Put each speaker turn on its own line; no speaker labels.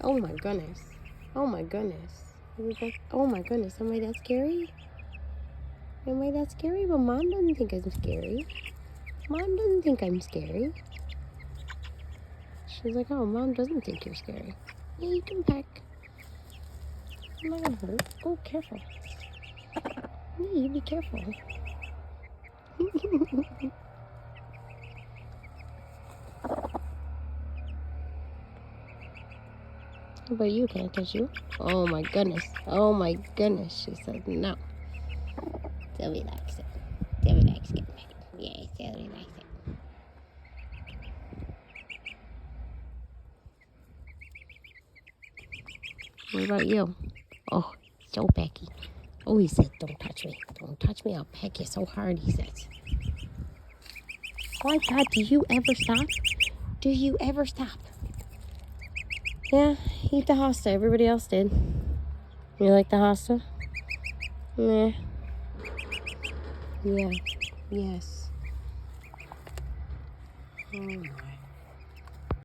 Oh my goodness. Oh my goodness. Oh my goodness. Am I that scary? Am I that scary? But Mom doesn't think I'm scary. Mom doesn't think I'm scary. She's like, oh, Mom doesn't think you're scary. Yeah, you can peck. I'm not gonna hurt. Oh, careful. Yeah, you be careful. How about you? Can I touch you? Oh my goodness. Oh my goodness. She said no. Sylvie likes it. Sylvie likes getting pecked. Yeah, Sylvie likes it. What about you? Oh, so pecky. Oh, he said, don't touch me. Don't touch me. I'll peck you so hard, he says. My God, do you ever stop? Do you ever stop? Yeah, eat the hosta. Everybody else did. You like the hosta? Yeah. Yeah. Yes. Oh my.